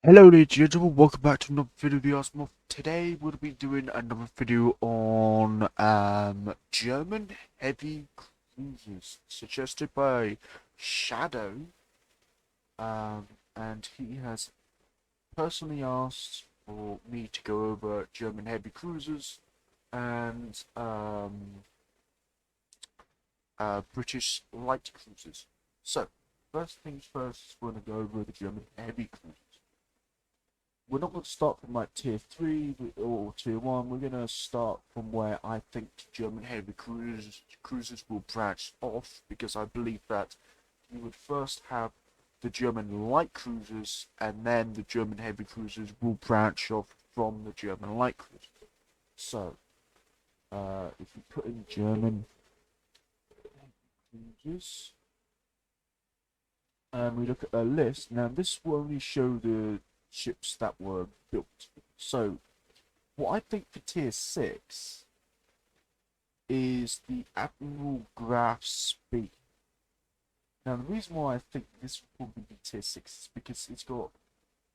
Hello ladies and gentlemen, welcome back to another video of the Osmo. Today we'll be doing another video on German heavy cruisers suggested by Shadow, and he has personally asked for me to go over German heavy cruisers and British light cruisers. So first things first, we're going to go over the German heavy cruisers. We're not going to start from like tier 3 or tier 1. We're going to start from where I think German heavy cruisers will branch off, because I believe that you would first have the German light cruisers, and then the German heavy cruisers will branch off from the German light cruisers. So, if you put in German cruisers, and we look at a list, now this will only show the ships that were built. So, what I think for tier 6 is the Admiral Graf Spee. Now, the reason why I think this will probably be tier 6 is because it's got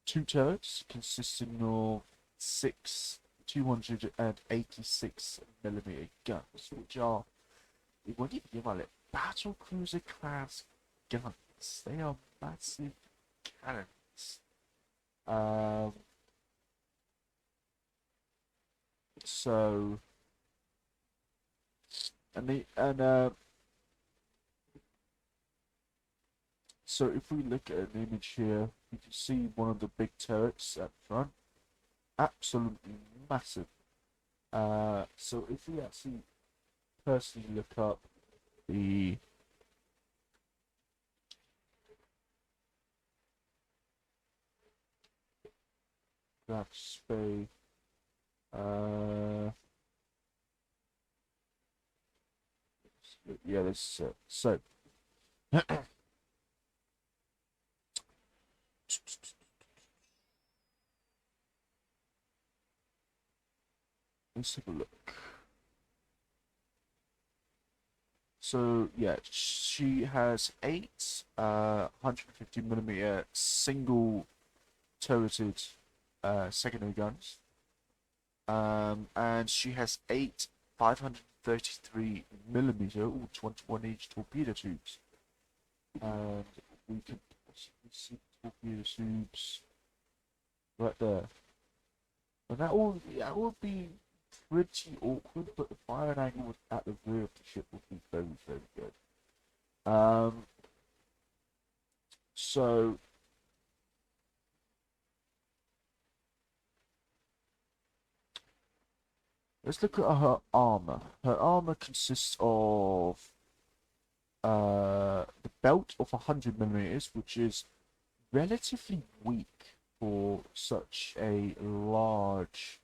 two turrets consisting of six 286mm guns, which are, when you give it, battle cruiser class guns. They are massive cannons. Um, so, so if we look at an image here, you can see one of the big turrets at front, absolutely massive. So if we actually personally look up the graph space, yeah, this so let's take a look. So yeah, she has eight 150mm single turreted secondary guns. And she has eight 533mm or 21 inch torpedo tubes. And we can possibly see torpedo tubes right there. And that would be pretty awkward, but the firing angle at the rear of the ship would be very, very good. So let's look at her armor. Her armor consists of the belt of 100mm, which is relatively weak for such a large.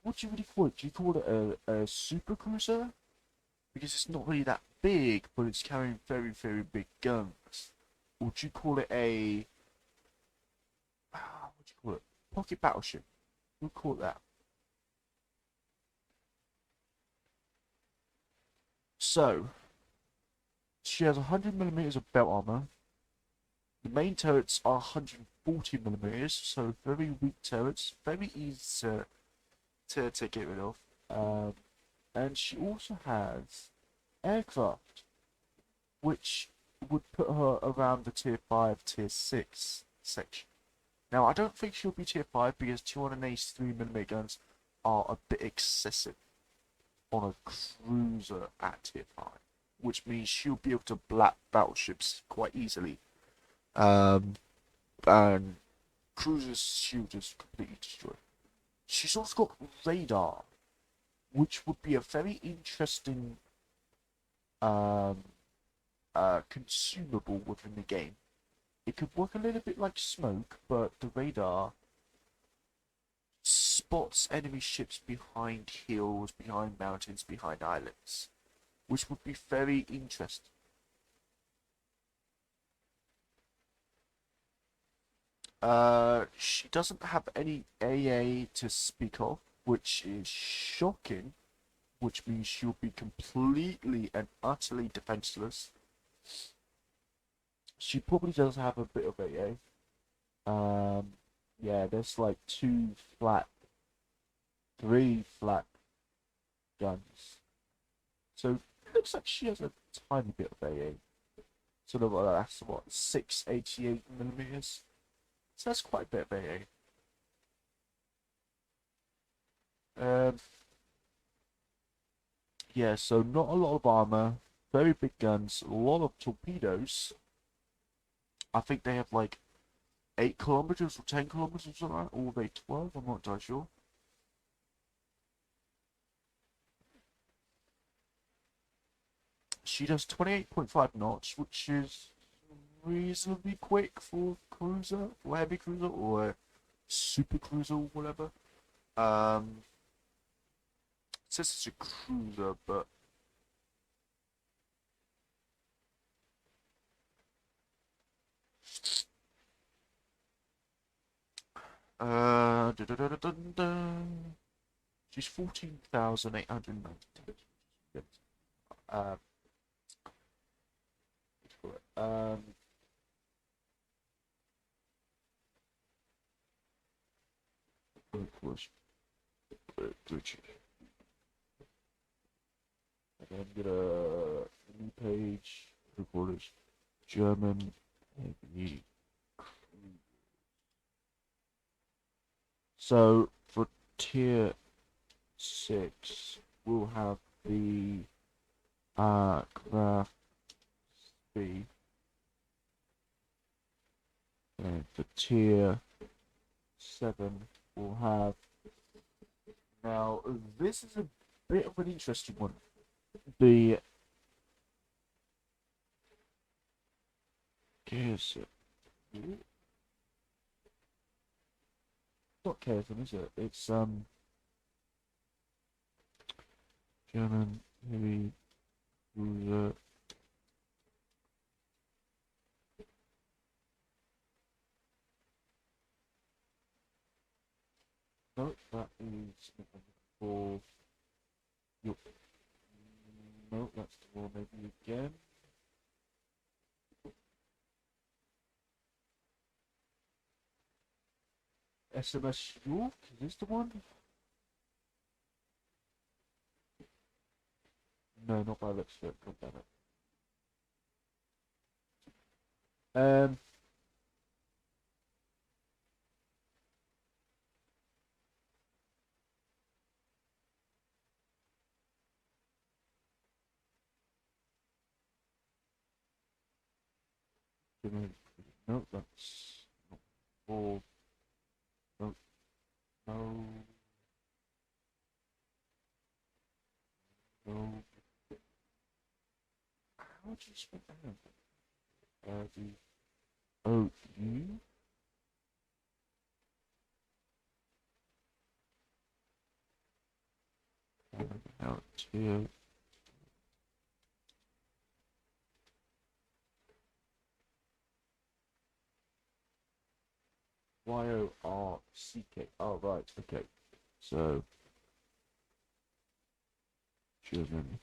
What do you really call it? Do you call it a super cruiser? Because it's not really that big, but it's carrying very, very big guns. Or do you call it a what do you call it? Pocket battleship. We'll call it that. So she has 100mm of belt armor. The main turrets are 140mm, so very weak turrets, very easy to get rid of. And she also has aircraft, which would put her around the tier 5, tier 6 section. Now, I don't think she'll be tier 5 because 283mm guns are a bit excessive on a cruiser at tier 5, which means she'll be able to black battleships quite easily. And cruisers she'll just completely destroy. She's also got radar, which would be a very interesting um, consumable within the game. It could work a little bit like smoke, but the radar spots enemy ships behind hills, behind mountains, behind islands, which would be very interesting. She doesn't have any AA to speak of, which is shocking, which means she'll be completely and utterly defenseless. She probably does have a bit of AA. Yeah, there's like three flat guns. So it looks like she has a tiny bit of AA. Sort of, that's what, 688 millimeters. So that's quite a bit of AA. Yeah, so not a lot of armor, very big guns, a lot of torpedoes. I think they have like 8 kilometers or 10 kilometers or something like that, or they 12, I'm not entirely sure. She does 28.5 knots, which is reasonably quick for cruiser, for heavy cruiser, or super cruiser, or whatever. It says it's a cruiser, but she's 14,890. Uh, um, was Gucci. And then get a new page. Recorders. German. Heavy. So for tier 6, we'll have the craft B. And for tier 7, we'll have. Now, this is a bit of an interesting one. The. Guess not Kevin, is it? It's German heavy cruiser. No, that is for. No, that's the one maybe again. SMS York, is this the one? No, not by looks of it. God damn it. No, that's not all. No, no, no. How would you spell that? The O U. Out here. Yorck. Oh, right. Okay. So, German.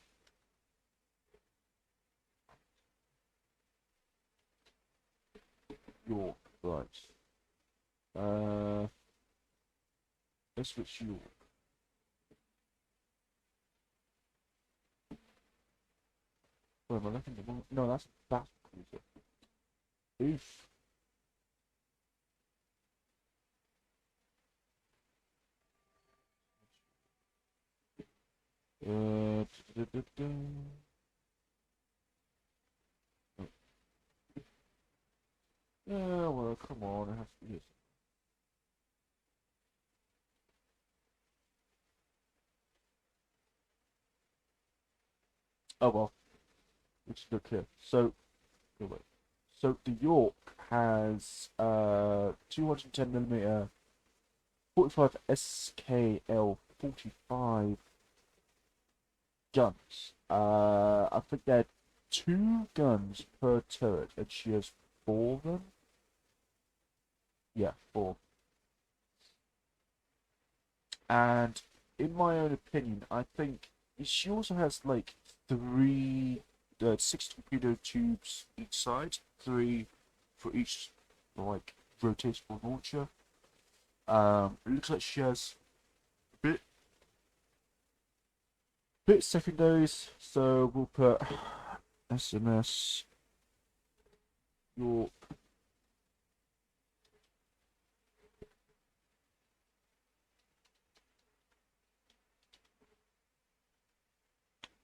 York. Right. Uh, let's switch York. Wait, am I looking at the wrong? No, that's cruiser. Oof. Uh, yeah, well, come on, it has to be this. Oh well, let's look here. So, oh, wait. So the York has 210 millimeter 45 SKL 45 guns. I think there are 2 guns per turret, and she has 4 of them. Yeah, 4. And in my own opinion, I think she also has like 6 torpedo tubes each side, 3 for each like rotatable launcher. It looks like she has a bit secondaries, so we'll put SMS York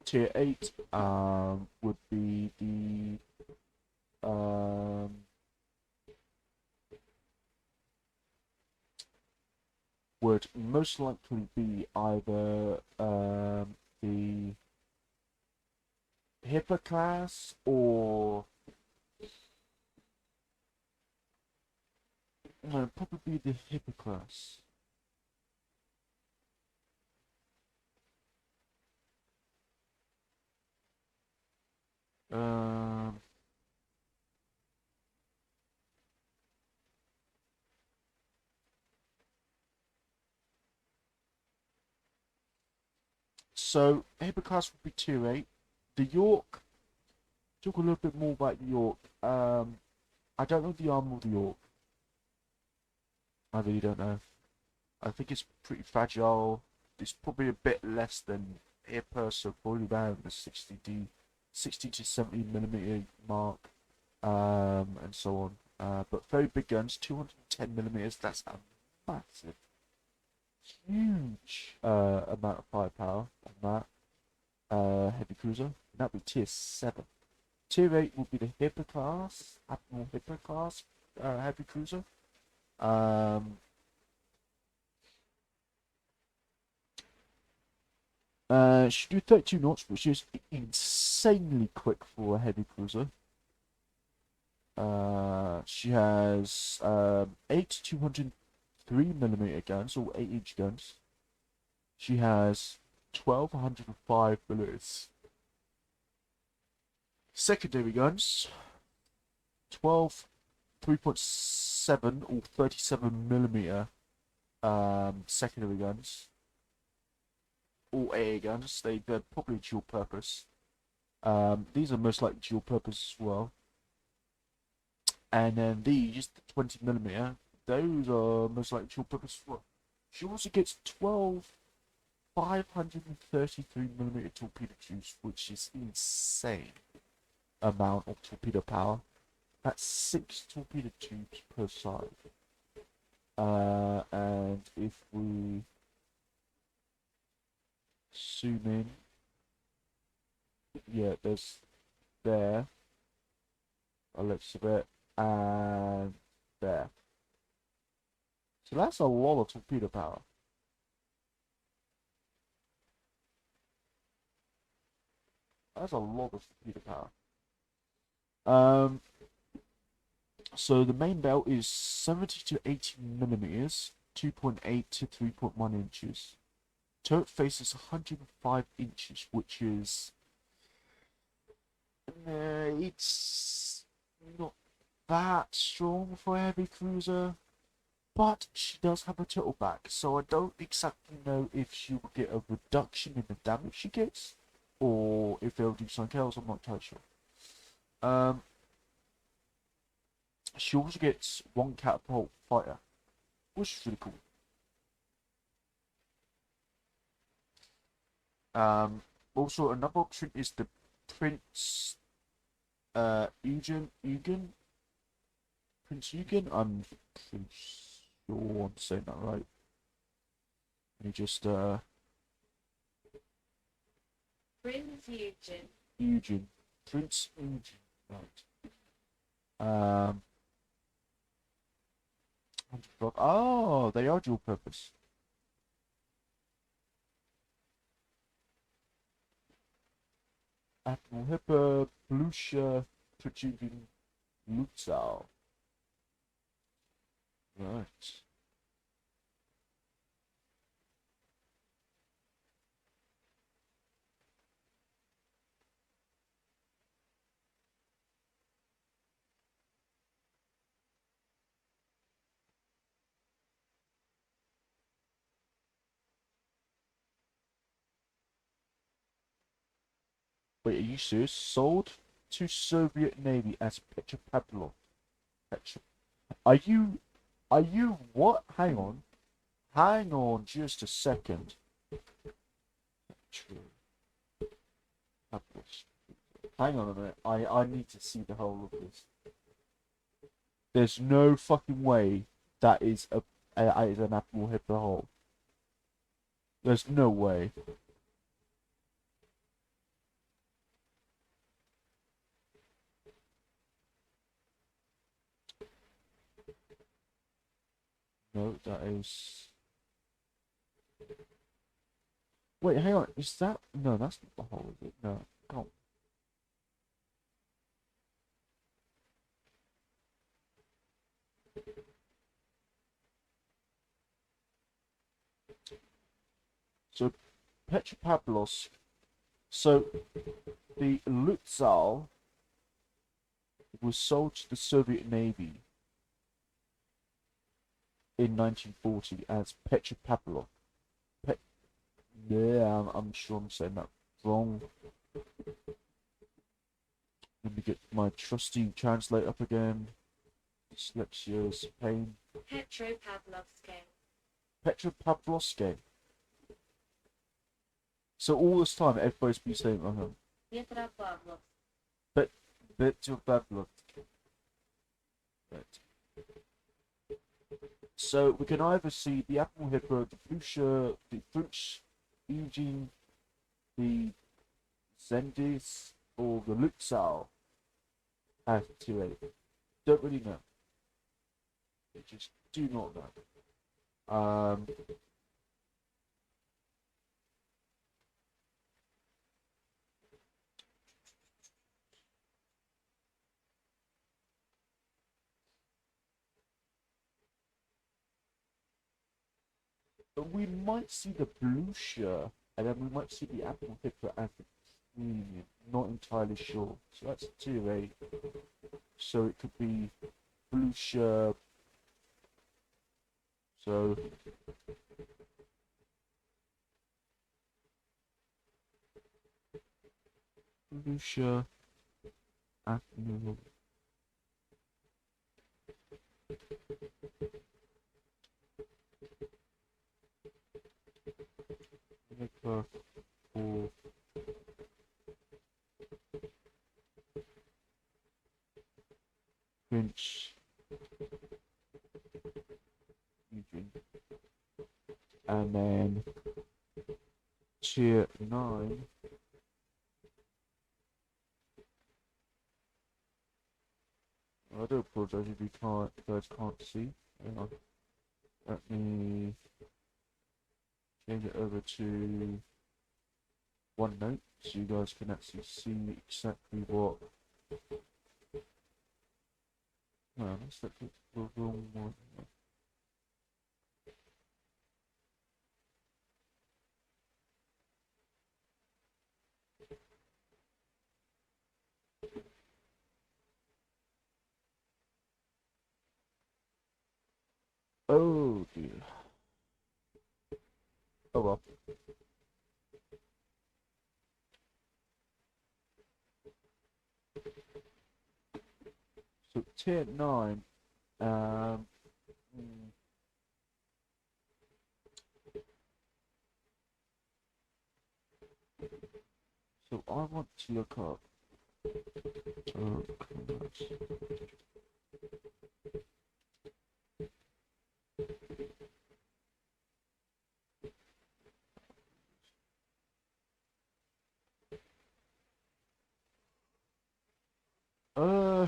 Tier 8 would be the would most likely be either the Hippocrats or no, probably the Hippocrats. Um, so Hippocrats would be tier 8. The York, talk a little bit more about the York. I don't know the armor of the York. I really don't know. I think it's pretty fragile. It's probably a bit less than Hippo, so probably around the 60 to 70 millimeter mark, and so on. But very big guns, 210 millimeters. That's a massive, huge amount of firepower on that heavy cruiser. That'd be tier 7. Tier 8 would be the Hippo class, Admiral Hippo class heavy cruiser. She do 32 knots, which is insanely quick for a heavy cruiser. She has 8 203 millimeter guns, or 8-inch guns. She has 1,205 bullets. Secondary guns, 12 3.7 or 37 millimeter secondary guns. All AA guns. They're probably dual purpose. These are most likely dual purpose as well. And then these, the 20 millimeter, those are most likely dual purpose as well. She also gets 12 533 millimeter torpedo tubes, which is insane amount of torpedo power. That's 6 torpedo tubes per side. And if we zoom in, yeah, there's there a little bit, and there. So that's a lot of torpedo power. That's a lot of torpedo power. So the main belt is 70 to 80 millimeters, 2.8 to 3.1 inches. Turret face is 105 inches, which is it's not that strong for a heavy cruiser, but she does have a turtleback, so I don't exactly know if she will get a reduction in the damage she gets, or if they'll do something else. I'm not entirely sure. She also gets 1 catapult fighter, which is really cool. Also another option is the Prince Prince Eugen. I'm pretty sure I'm saying that right. Let me just Prince Eugen. Prince Eugen, right. 100 oh, they are dual purpose. Admiral Hippo, Blucher, Protrusion, Lutzau. Right. Wait, are you serious? Sold to Soviet Navy as Petropavlov. Petro. Are you Are you what? Hang on. Hang on just a second. True. Hang on a minute. I need to see the whole of this. There's no fucking way that is is an apple hit the hole. There's no way. No, that is. Wait, hang on. Is that? No, that's not the hole, is it? No, can't. So, Petropavlovsk. So, the Lutzal was sold to the Soviet Navy in 1940 as Petropavlov. Pet yeah, I'm sure I'm saying that wrong. Let me get my trusty translate up again. Dyslexia's pain. Petropavlovsk. Petropavlovsk. So all this time, everybody's been saying, Petropavlovsk. Petropavlovsk. Right. So we can either see the Apple Hippo, the Flusha, the Funch, Eugene, the Zendis, or the Luxal as 2A. Don't really know. They just do not know. But we might see the Blucher, and then we might see the Apple Hippo as the premium. Not entirely sure. So that's 2A. So it could be Blucher. So Blucher, Apple. Hippo or Finch, Eugene, and then tier 9. I do apologize if you guys can't see. Hang on. Let me change it over to OneNote so you guys can actually see exactly what. No, that's the wrong one. Oh dear. Oh well. So tier 9, um, so I want to look up. Oh, uh,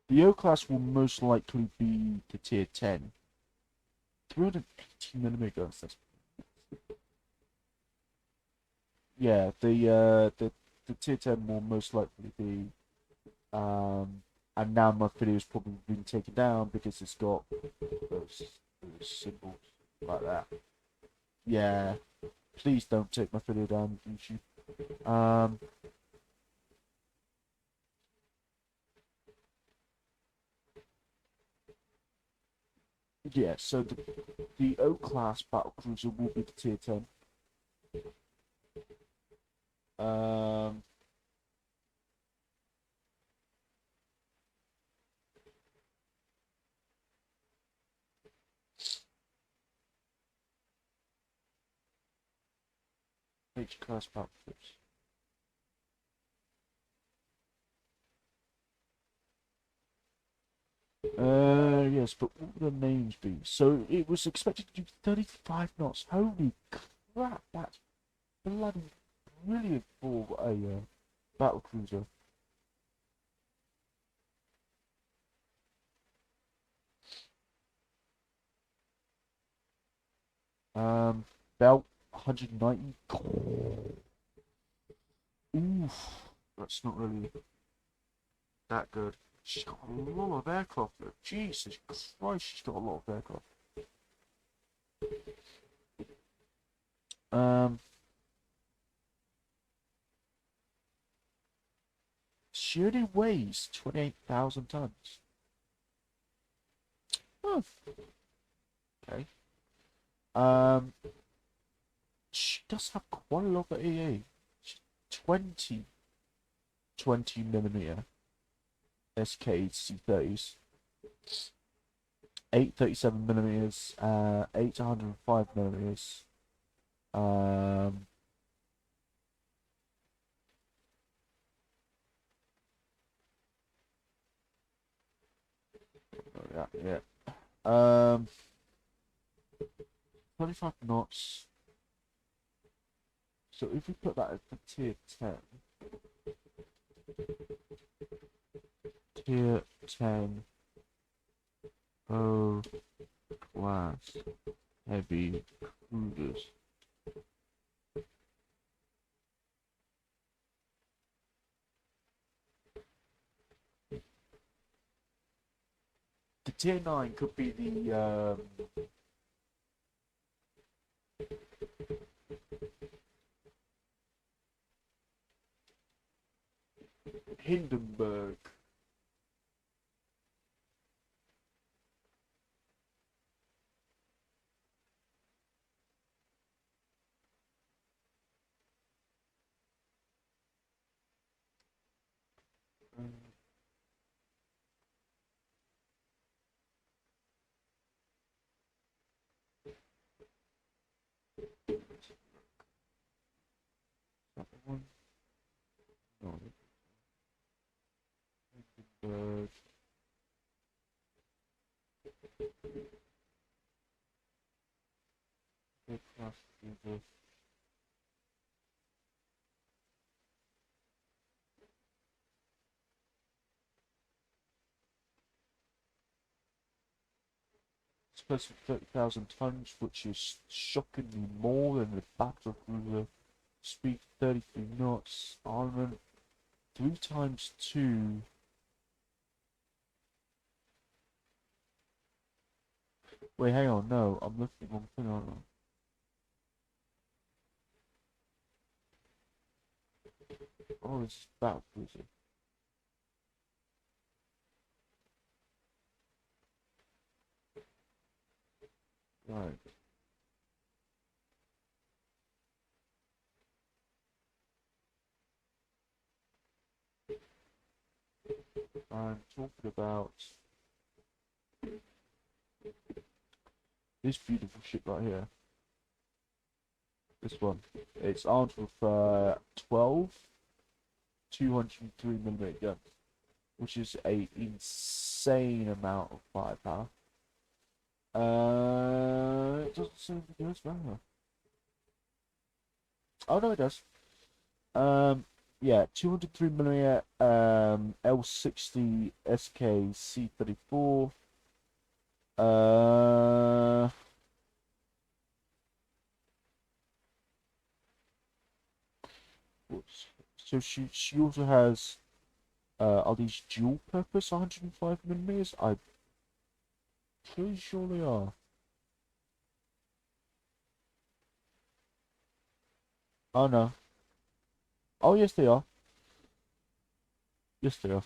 the O class will most likely be the tier 10. 380mm guns. That's yeah. The tier 10 will most likely be and now my video's probably been taken down because it's got those symbols like that. Yeah, please don't take my video down, YouTube. Yeah, so the O class battle cruiser will be the tier 10. H-class battleships. Yes, but what would the names be? So it was expected to do 35 knots. Holy crap, that's bloody brilliant for a battle cruiser. Belt 190. Oof, that's not really that good. She's got a lot of aircraft though. Jesus Christ, she's got a lot of aircraft. Um, she only weighs 28,000 tons. Oh, okay. Um, she does have quite a lot of EA. She's 20 millimeter SK C30s, 837 millimeters, 805 millimeters. Um, yeah. Um, 25 knots. So if we put that at the tier 10, tier 10 O class heavy cruisers. The tier 9 could be the Hindenburg. That one? No, Hindenburg. Big class cruiser. Supposed to be 30,000 tons, which is shockingly more than the battle cruiser. Speed 33 knots. Armament 3 times 2. Wait, hang on. No, I'm looking at the wrong thing, aren't I? Oh, this is battle cruiser. Right. I'm talking about this beautiful ship right here. This one. It's armed with 12 203mm guns, which is a insane amount of firepower. It doesn't seem to do as well. Oh no, it does. Yeah, 203mm L60 SK C34. Uh, whoops. So she also has are these dual purpose 105mm? I'm pretty sure they are. Oh no. Oh yes they are. Yes they are.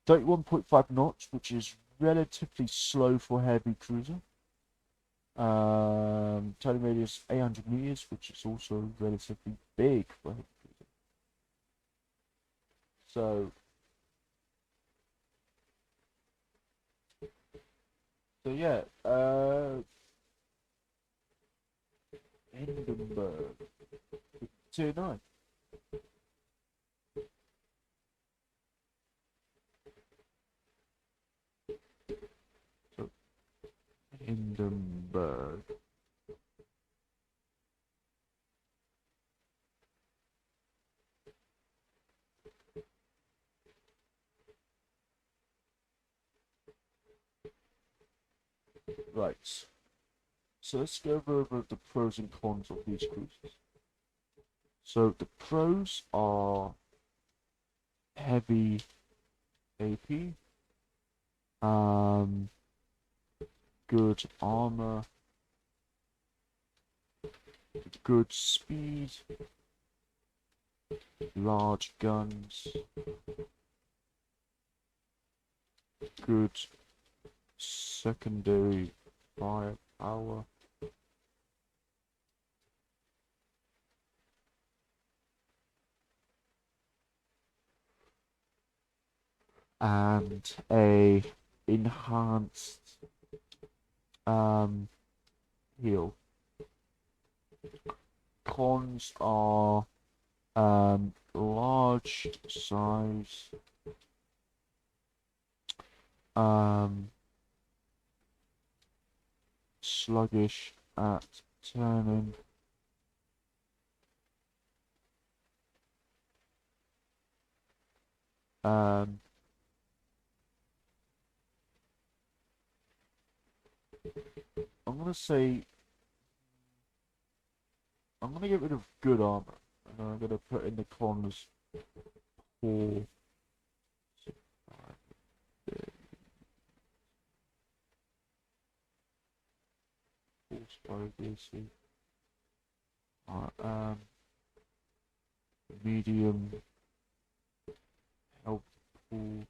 31.5 knots, which is relatively slow for a heavy cruiser. Turning radius 800 meters, which is also relatively big for a heavy cruiser. So yeah, Hindenburg. Tier 9. So, Hindenburg. Right. So let's go over the pros and cons of these cruisers. So the pros are heavy AP, um, good armor, good speed, large guns, good secondary firepower, and a enhanced heal. Cons are large size, sluggish at turning, um, I'm gonna say I'm gonna get rid of good armor, and I'm gonna put in the cons poor spy medium helpful,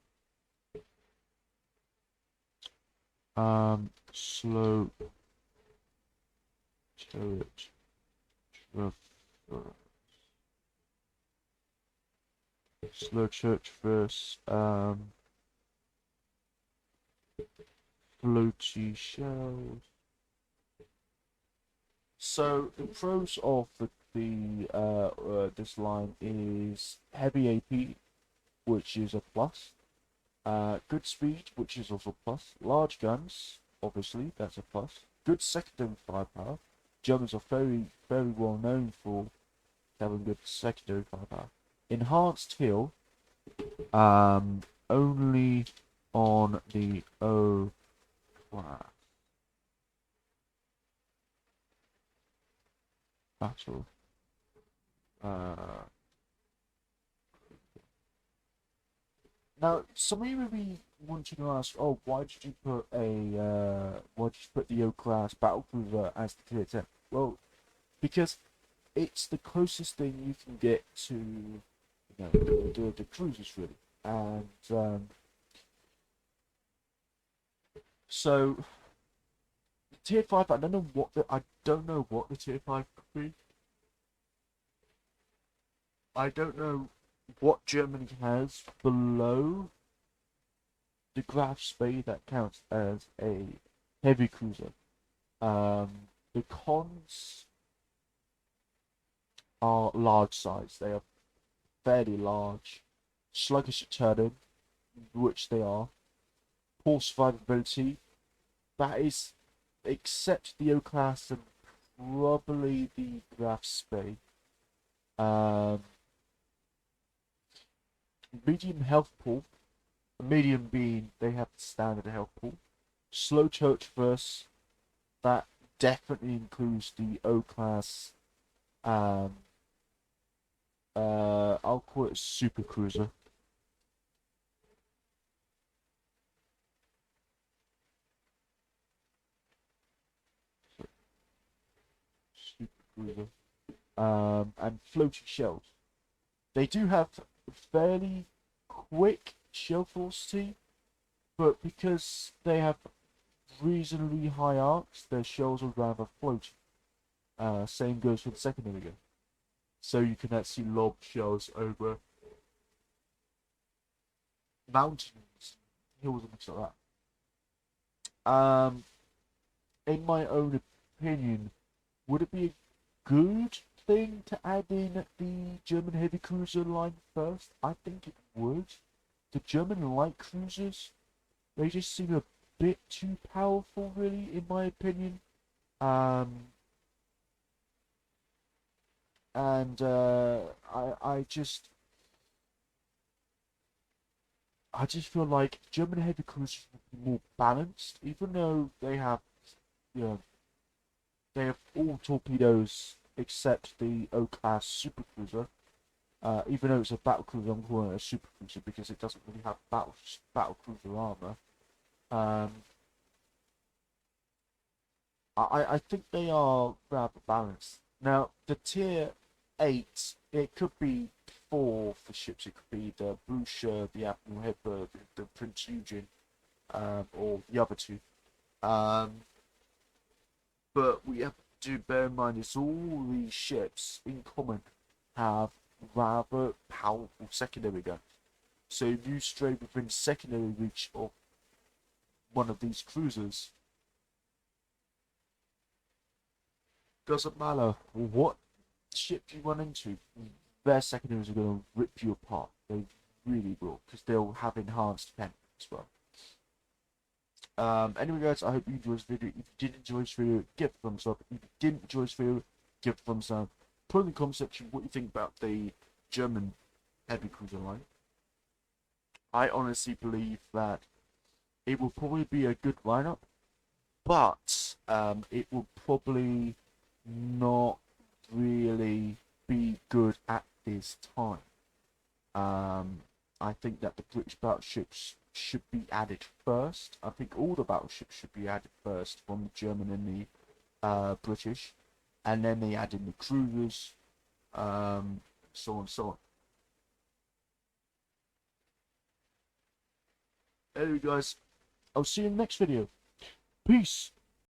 slow turret traverse, slow church verse, floaty shells. So the pros of this line is heavy AP, which is a plus. Good speed, which is also a plus. Large guns, obviously, that's a plus. Good secondary firepower. Germans are very well known for having good secondary firepower. Enhanced heal, only on the O class battle. Uh, Now, some of you may be wanting to ask, oh, why did you put the O class battlecruiser as the tier 10? Well, because it's the closest thing you can get to, the cruisers really, and so tier 5. I don't know what the tier 5 could be. I don't know what Germany has below the Graf Spee that counts as a heavy cruiser. The cons are large size. They are fairly large, sluggish at turning, which they are. Poor survivability. That is, except the O class and probably the Graf Spee. Um, Medium health pool. Medium being they have the standard health pool. Slow church verse. That definitely includes the O class. I'll call it super cruiser. Super cruiser. And floating shells. They do have fairly quick shell velocity, but because they have reasonably high arcs, their shells are rather floaty. Same goes for the secondary gun. So you can actually lob shells over mountains, hills, and things like that. In my own opinion, would it be good thing to add in the German heavy cruiser line first? I think it would. The German light cruisers, they just seem a bit too powerful, really, in my opinion. Um, and I just feel like German heavy cruisers would be more balanced, even though they have, you know, they have all torpedoes except the O-class supercruiser. Even though it's a battle cruiser, I'm calling it a supercruiser because it doesn't really have battle cruiser armor. Um, I think they are rather balanced. Now, the tier 8, it could be 4 for ships. It could be the Busher, the Admiral Hipper, the Prince Eugene, or the other two. Um, but we have to bear in mind is all these ships in common have rather powerful secondary guns. So if you stray within secondary reach of one of these cruisers, doesn't matter what ship you run into, their secondaries are going to rip you apart. They really will, because they'll have enhanced pen as well. Anyway, guys, I hope you enjoyed this video. If you did enjoy this video, give a thumbs up. If you didn't enjoy this video, give a thumbs down. Put in the comment section what you think about the German heavy cruiser line. I honestly believe that it will probably be a good lineup, but it will probably not really be good at this time. I think that the British battleships should be added first. I think all the battleships should be added first from the German and the British, and then they add in the cruisers, so on and so on. Anyway, guys, I'll see you in the next video. Peace.